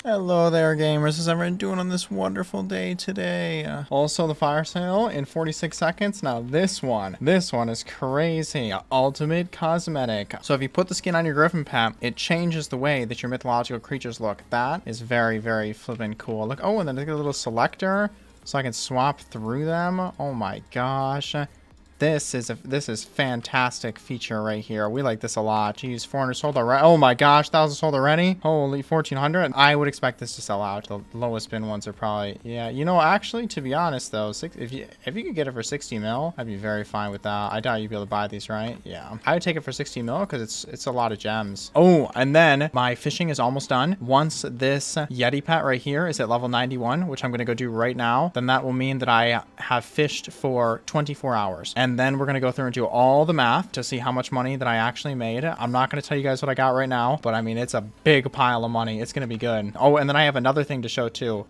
Hello there, gamers. How's everyone doing on this wonderful day today? Also, the fire sale in 46 seconds. Now, this one is crazy. Ultimate cosmetic. So if you put the skin on your griffin pet, it changes the way that your mythological creatures look. That is very, very flippin' cool. Look, oh, and then there's a little selector so I can swap through them. Oh my gosh. This is fantastic feature right here. We like this a lot. Geez, 400 sold already. Oh my gosh, 1,000 sold already. Holy, 1,400. I would expect this to sell out. The lowest bin ones are probably, yeah. You know, actually, to be honest though, if you could get it for 60 mil, I'd be very fine with that. I doubt you'd be able to buy these, right? Yeah, I would take it for 60 mil because it's a lot of gems. Oh, and then my fishing is almost done. Once this Yeti pet right here is at level 91, which I'm gonna go do right now, then that will mean that I have fished for 24 hours. And then we're going to go through and do all the math to see how much money that I actually made. I'm not going to tell you guys what I got right now, but I mean, it's a big pile of money. It's going to be good. Oh, and then I have another thing to show too.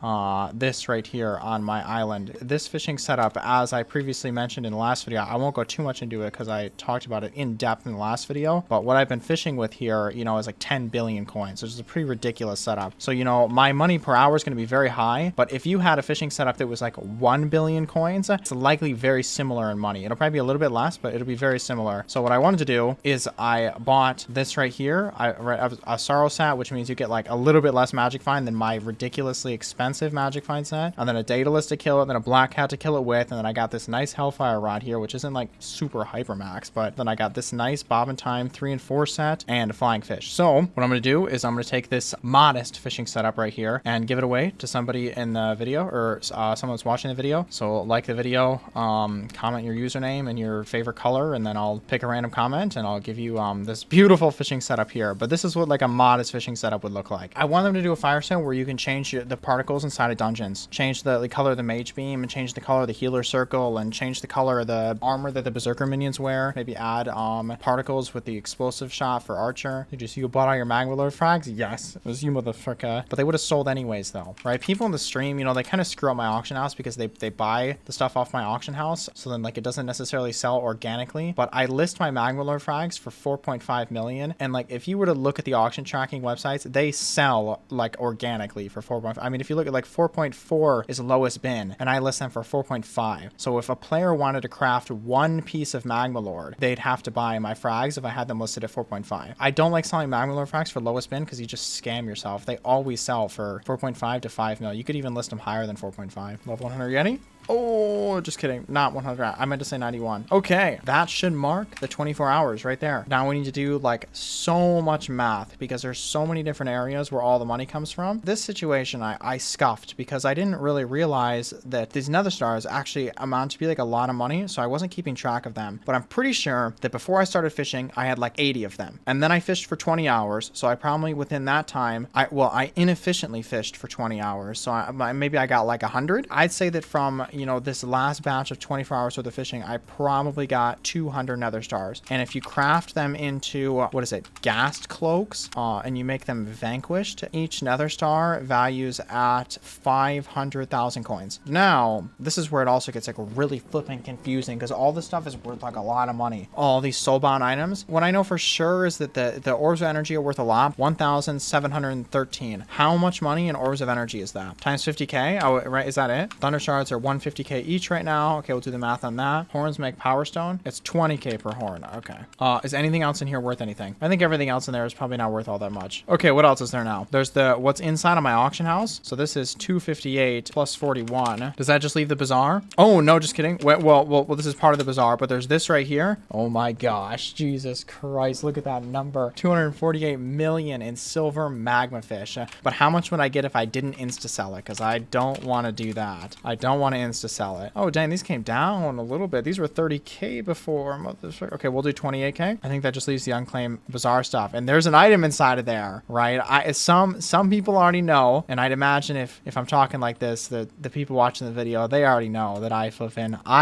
This right here on my island. This fishing setup, as I previously mentioned in the last video, I won't go too much into it because I talked about it in depth in the last video, but what I've been fishing with here, you know, is like 10 billion coins, which is a pretty ridiculous setup. So, you know, my money per hour is going to be very high, but if you had a fishing setup that was like 1 billion coins, it's likely very similar in money. It'll probably be a little bit less, but it'll be very similar. So what I wanted to do is I bought this right here, a Sorrow set, which means you get like a little bit less magic find than my ridiculously expensive magic find set, and then a Daedalus to kill it, then a Black Cat to kill it with, and then I got this nice Hellfire Rod here, which isn't like super hyper max, but then I got this nice Bob and Time 3 and 4 set and a Flying Fish. So what I'm going to do is I'm going to take this modest fishing setup right here and give it away to somebody in the video, or someone that's watching the video. So like the video, comment your username and your favorite color, and then I'll pick a random comment and I'll give you this beautiful fishing setup here. But this is what like a modest fishing setup would look like. I want them to do a fire sale where you can change the particles inside of dungeons, change the color of the mage beam, and change the color of the healer circle, and change the color of the armor that the berserker minions wear. Maybe add particles with the explosive shot for archer. You bought all your magma lord frags? Yes, it was you, motherfucker. But they would have sold anyways though, right? People in the stream, you know, they kind of screw up my auction house because they buy the stuff off my auction house, so then like it doesn't necessarily sell organically. But I list my magma lord frags for 4.5 million, and like if you were to look at the auction tracking websites, they sell like organically for 4.5. I mean, if you look at like 4.4 is lowest bin, and I list them for 4.5. So if a player wanted to craft one piece of magma lord, they'd have to buy my frags if I had them listed at 4.5. I don't like selling magma lord frags for lowest bin because you just scam yourself. They always sell for 4.5 to 5 mil. You could even list them higher than 4.5. Level 100 Yeti? Oh, just kidding. Not 100. I meant to say 91. Okay, that should mark the 24 hours right there. Now we need to do like so much math because there's so many different areas where all the money comes from. This situation I scuffed because I didn't really realize that these nether stars actually amount to be like a lot of money, so I wasn't keeping track of them. But I'm pretty sure that before I started fishing, I had like 80 of them. And then I fished for 20 hours, so I probably within that time, I inefficiently fished for 20 hours, so maybe I got like 100. I'd say that from, you know, this last batch of 24 hours worth of fishing, I probably got 200 nether stars. And if you craft them into, what is it, ghast cloaks, and you make them vanquished, each nether star values at 500,000 coins. Now, this is where it also gets like really flipping confusing because all this stuff is worth like a lot of money. All these soulbound items. What I know for sure is that the orbs of energy are worth a lot. 1,713. How much money in orbs of energy is that? Times 50k? Oh, right, is that it? Thunder shards are 150k each right now. Okay, we'll do the math on that. Horns make power stone. It's 20k per horn. Okay. Is anything else in here worth anything? I think everything else in there is probably not worth all that much. Okay, what else is there now? There's what's inside of my auction house. So this is 258 plus 41. Does that just leave the bazaar? Oh, no, just kidding. Well, this is part of the bazaar, but there's this right here. Oh my gosh, Jesus Christ. Look at that number. 248 million in silver magma fish. But how much would I get if I didn't insta sell it? Because I don't want to do that. I don't want to insta sell it. Oh, dang, these came down a little bit. These were 30k before. Okay, we'll do 28k. I think that just leaves the unclaimed bazaar stuff. And there's an item inside of there, right? Some people already know, and I'd imagine if I'm talking like this, the people watching the video, they already know that I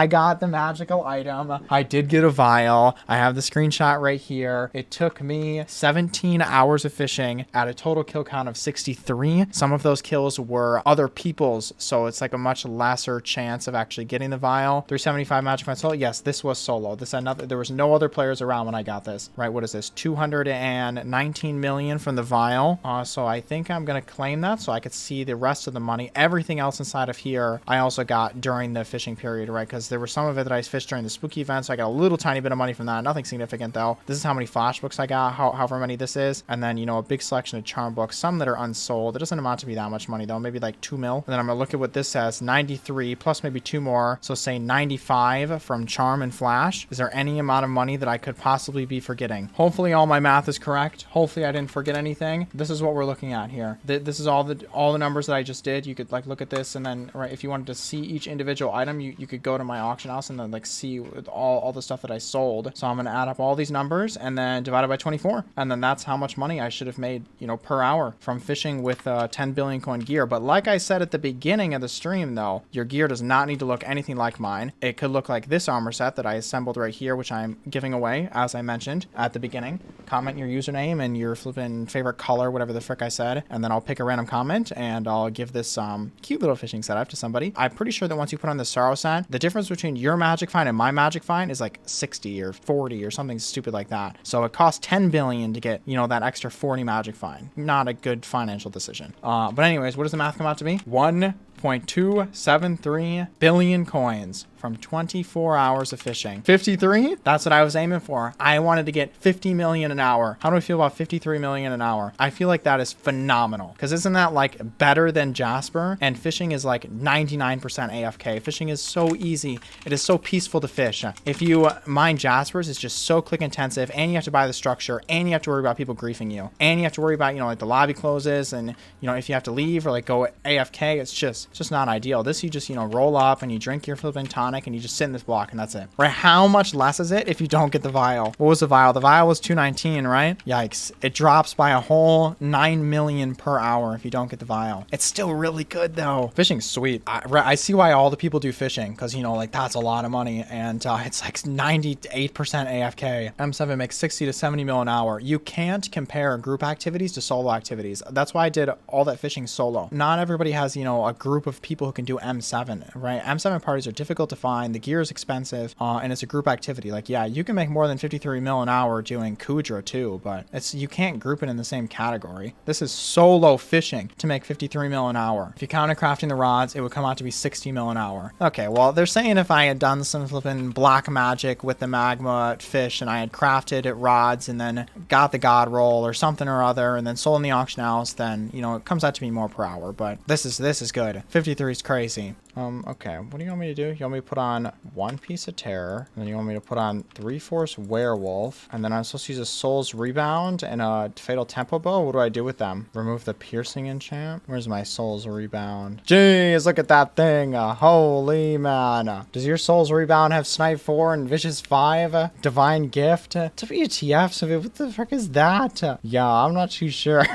got the magical item. I did get a vial. I have the screenshot right here. It took me 17 hours of fishing at a total kill count of 63. Some of those kills were other people's, so it's like a much lesser chance chance of actually getting the vial. 375 magic coin solo. Yes, this was solo. There was no other players around when I got this. Right, what is this? 219 million from the vial. So I think I'm gonna claim that so I could see the rest of the money. Everything else inside of here I also got during the fishing period, right? Because there were some of it that I fished during the spooky event, so I got a little tiny bit of money from that. Nothing significant though. This is how many flash books I got, however many this is, and then, you know, a big selection of charm books, some that are unsold. It doesn't amount to be that much money though, maybe like 2 mil. And then I'm gonna look at what this says. 93 plus maybe 2 more, so say 95 from charm and flash. Is there any amount of money that I could possibly be forgetting? Hopefully all my math is correct. Hopefully I didn't forget anything. This is what we're looking at here. This is all the numbers that I just did. You could like look at this, and then right, if you wanted to see each individual item, you could go to my auction house and then like see all the stuff that I sold. So I'm gonna add up all these numbers and then divide it by 24, and then that's how much money I should have made, you know, per hour from fishing with 10 billion coin gear. But like I said at the beginning of the stream though, your gear does not need to look anything like mine. It could look like this armor set that I assembled right here, which I'm giving away as I mentioned at the beginning. Comment your username and your flipping favorite color, whatever the frick I said, and then I'll pick a random comment and I'll give this cute little fishing setup to somebody. I'm pretty sure that once you put on the Sorrow set, the difference between your magic find and my magic find is like 60 or 40 or something stupid like that. So it costs 10 billion to get, you know, that extra 40 magic find. Not a good financial decision. But anyways, what does the math come out to be? 1.273 billion coins from 24 hours of fishing. 53? That's what I was aiming for. I wanted to get 50 million an hour. How do I feel about 53 million an hour? I feel like that is phenomenal. Because isn't that like better than Jasper? And fishing is like 99% AFK. Fishing is so easy. It is so peaceful to fish. If you mine Jaspers, it's just so click intensive, and you have to buy the structure, and you have to worry about people griefing you, and you have to worry about, you know, like the lobby closes, and, you know, if you have to leave or like go AFK, it's just not ideal. This, you just, you know, roll up and you drink your flipping tonic and you just sit in this block and that's it. Right? How much less is it if you don't get the vial? What was the vial? The vial was 219, right? Yikes. It drops by a whole 9 million per hour if you don't get the vial. It's still really good though. Fishing's sweet. I see why all the people do fishing, because, you know, like that's a lot of money, and it's like 98% AFK. M7 makes 60 to 70 mil an hour. You can't compare group activities to solo activities. That's why I did all that fishing solo. Not everybody has, you know, a group of people who can do M7, right? M7 parties are difficult to find. The gear is expensive, and it's a group activity. Like, yeah, you can make more than 53 mil an hour doing Kudra too, but you can't group it in the same category. This is solo fishing to make 53 mil an hour. If you counted crafting the rods, it would come out to be 60 mil an hour. Okay, well, they're saying if I had done some flipping black magic with the magma fish and I had crafted rods and then got the god roll or something or other and then sold in the auction house, then, you know, it comes out to be more per hour. But this is good. 53 is crazy. Okay, what do you want me to do? You want me to put on 1 piece of terror, and then you want me to put on 3/4 werewolf, and then I'm supposed to use a soul's rebound and a fatal tempo bow. What do I do with them? Remove the piercing enchant? Where's my soul's rebound? Jeez, look at that thing. Holy man. Does your soul's rebound have snipe 4 and vicious 5? Divine gift? WTF, so what the frick is that? Yeah, I'm not too sure.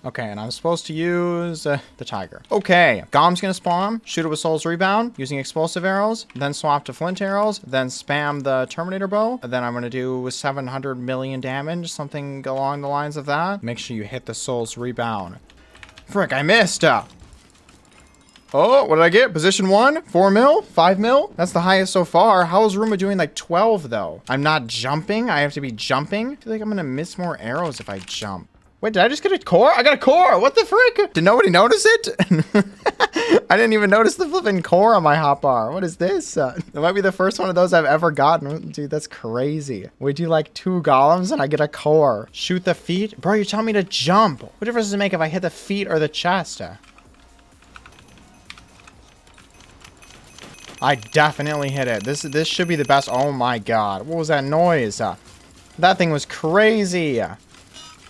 Okay, and I'm supposed to use the tiger. Okay, Gom's gonna spawn, shoot it with soul's rebound using explosive arrows, then swap to flint arrows, then spam the terminator bow, and then I'm gonna do 700 million damage, something along the lines of that. Make sure you hit the soul's rebound. Frick, I missed. Oh, what did I get? Position 1, 4 mil, 5 mil. That's the highest so far. How is Ruma doing like 12 though? I'm not jumping. I have to be jumping. I feel like I'm gonna miss more arrows if I jump. Wait, did I just get a core? I got a core. What the frick? Did nobody notice it? I didn't even notice the flipping core on my hotbar. What is this? That might be the first one of those I've ever gotten. Dude, that's crazy. We do like 2 golems and I get a core. Shoot the feet? Bro, you're telling me to jump. What difference does it make if I hit the feet or the chest? I definitely hit it. This should be the best. Oh my god. What was that noise? That thing was crazy.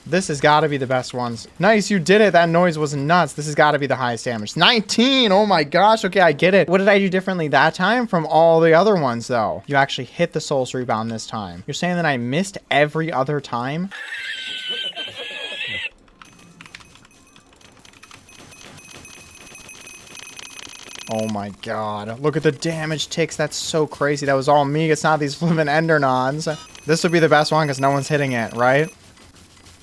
This has got to be the best ones. Nice, you did it. That noise was nuts. This has got to be the highest damage. 19! Oh my gosh. Okay, I get it. What did I do differently that time from all the other ones, though? You actually hit the soul's rebound this time. You're saying that I missed every other time? Oh my god. Look at the damage ticks. That's so crazy. That was all me. It's not these flippin' Endernons. This would be the best one because no one's hitting it, right?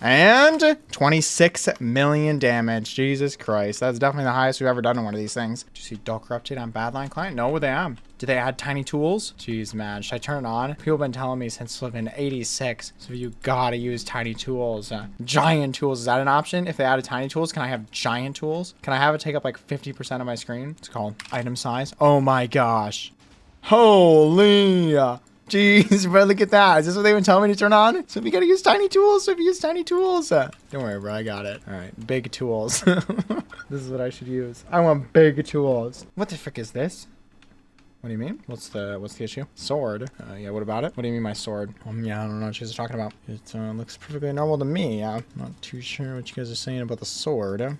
And 26 million damage. Jesus Christ. That's definitely the highest we've ever done in one of these things. Did you see dull corrupted on Badline Client? No, they am. Did they add tiny tools? Jeez, man. Should I turn it on? People have been telling me since flipping 86. So you gotta use tiny tools. Giant tools. Is that an option? If they added tiny tools, can I have giant tools? Can I have it take up like 50% of my screen? It's called item size. Oh my gosh. Holy. Jeez, bro, look at that. Is this what they've been telling me to turn on? So we gotta use tiny tools. So if you use tiny tools. Don't worry, bro. I got it. All right. Big tools. This is what I should use. I want big tools. What the frick is this? What do you mean? What's the issue? Sword. Yeah, what about it? What do you mean my sword? Yeah, I don't know what you guys are talking about. It looks perfectly normal to me. I'm not too sure what you guys are saying about the sword.